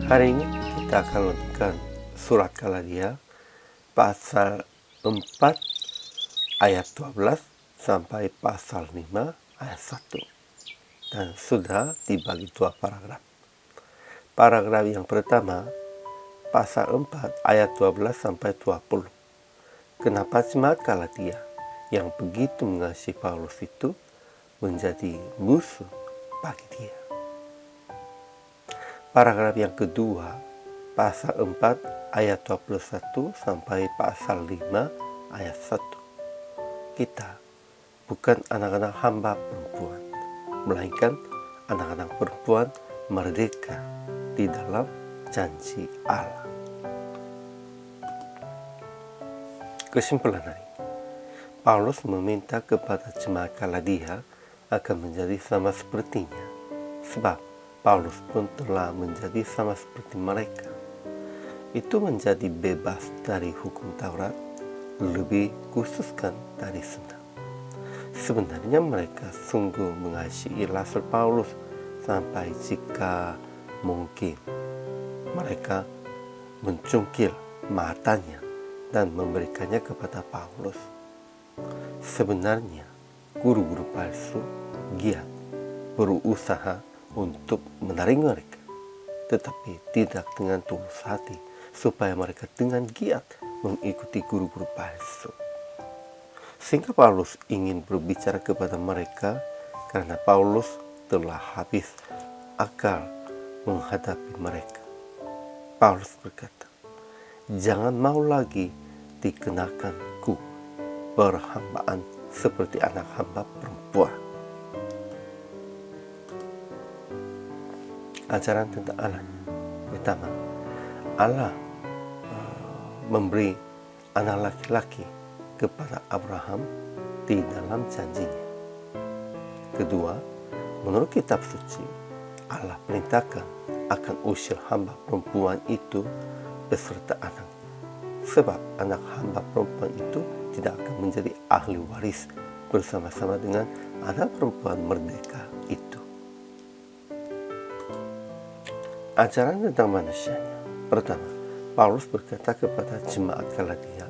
Hari ini kita akan melanjutkan surat Galatia pasal 4 ayat 12 sampai pasal 5 ayat 1. Dan sudah dibagi dua paragraf. Paragraf yang pertama, pasal 4 ayat 12 sampai 20. Kenapa jemaat Galatia yang begitu mengasihi Paulus itu menjadi musuh bagi dia? Paragraf yang kedua, pasal 4 ayat 21 sampai pasal 5 ayat 1. Kita bukan anak-anak hamba perempuan, melainkan anak-anak perempuan merdeka di dalam janji Allah. Kesimpulan hari ini, Paulus meminta kepada jemaat Galatia akan menjadi sama sepertinya, sebab Paulus pun telah menjadi sama seperti mereka. Itu menjadi bebas dari hukum Taurat, lebih khususkan dari sunnah. Sebenarnya mereka sungguh mengasihi Rasul Paulus sampai jika mungkin mereka mencungkil matanya dan memberikannya kepada Paulus. Sebenarnya guru-guru palsu giat berusaha untuk menarik mereka, tetapi tidak dengan tulus hati, supaya mereka dengan giat mengikuti guru-guru palsu. Sehingga Paulus ingin berbicara kepada mereka karena Paulus telah habis akal menghadapi mereka. Paulus berkata, "Jangan mau lagi dikenakanku perhambaan seperti anak hamba perempuan." Ajaran tentang Allah. Pertama, Allah memberi anak laki-laki kepada Abraham di dalam janjinya. Kedua, menurut kitab suci, Allah perintahkan akan usir hamba perempuan itu beserta anak. Sebab anak hamba perempuan itu tidak akan menjadi ahli waris bersama-sama dengan anak perempuan merdeka itu. Ajaran tentang manusianya. Pertama, Paulus berkata kepada jemaat Galatia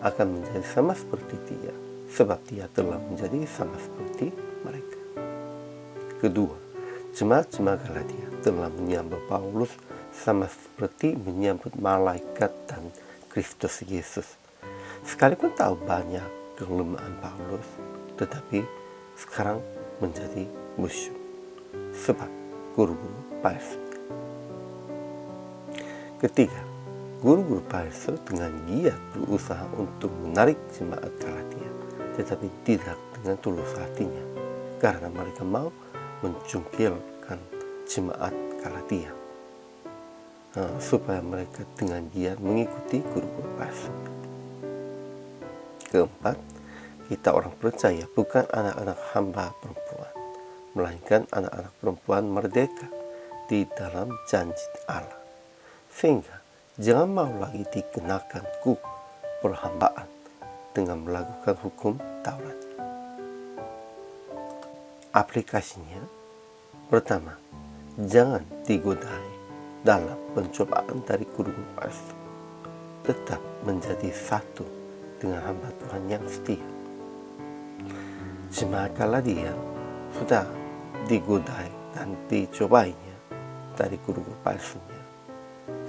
akan menjadi sama seperti dia, sebab dia telah menjadi sama seperti mereka. Kedua, jemaat-jemaat Galatia telah menyambut Paulus sama seperti menyambut malaikat dan Kristus Yesus. Sekalipun tahu banyak kelemahan Paulus, tetapi sekarang menjadi musuh, sebab guru-guru palsu. Ketiga, guru-guru palsu dengan giat berusaha untuk menarik jemaat Galatia, tetapi tidak dengan tulus hatinya, karena mereka mau mencungkilkan jemaat Galatia, supaya mereka dengan giat mengikuti guru-guru palsu. Keempat, kita orang percaya bukan anak-anak hamba perempuan, melainkan anak-anak perempuan merdeka di dalam janji Allah. Sehingga jangan mau lagi dikenakan perhambaan dengan melakukan hukum Taurat. Aplikasinya, pertama, jangan digodai dalam pencobaan dari guru-guru palsu. Tetap menjadi satu dengan hamba Tuhan yang setia. Jemaat Galatia sudah digodai dan dicobainya dari guru-guru palsunya,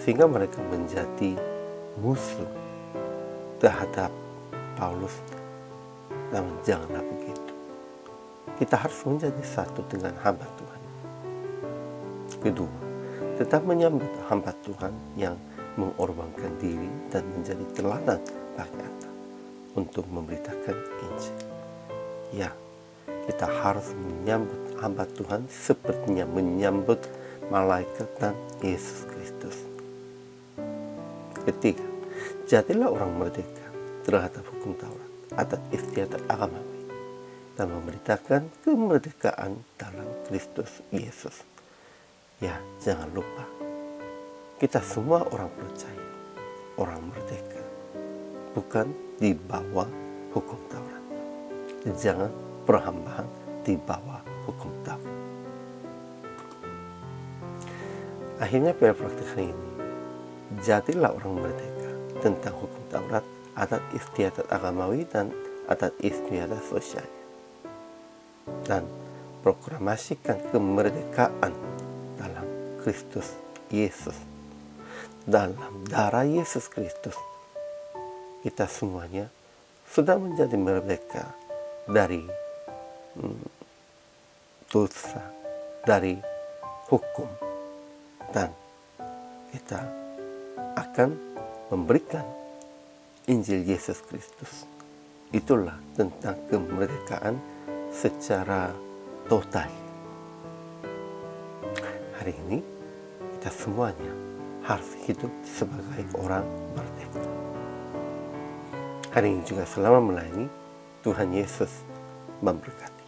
sehingga mereka menjadi musuh terhadap Paulus. Namun janganlah begitu. Kita harus menjadi satu dengan hamba Tuhan. Kedua, tetap menyambut hamba Tuhan yang mengorbankan diri dan menjadi teladan bagi Anda untuk memberitakan Injil. Ya, kita harus menyambut hamba Tuhan sepertinya menyambut malaikat dan Yesus Kristus. Ketiga, jadilah orang merdeka terhadap hukum Taurat, adat istiadat agamawi, dan memberitakan kemerdekaan dalam Kristus Yesus. Ya, jangan lupa, kita semua orang percaya, orang merdeka, bukan di bawah hukum Taurat. Jangan perhambaan di bawah hukum Taurat. Akhirnya pada praktik hari ini, jadilah orang merdeka tentang hukum Taurat, adat istiadat agamawi, dan adat istiadat sosial. Dan proklamasikan kemerdekaan dalam Kristus Yesus. Dalam darah Yesus Kristus, kita semuanya sudah menjadi merdeka dari dosa, dari hukum, dan kita akan memberikan Injil Yesus Kristus. Itulah tentang kemerdekaan secara total. Hari ini kita semuanya harus hidup sebagai orang merdeka. Hari ini juga selama melayani, Tuhan Yesus memberkati.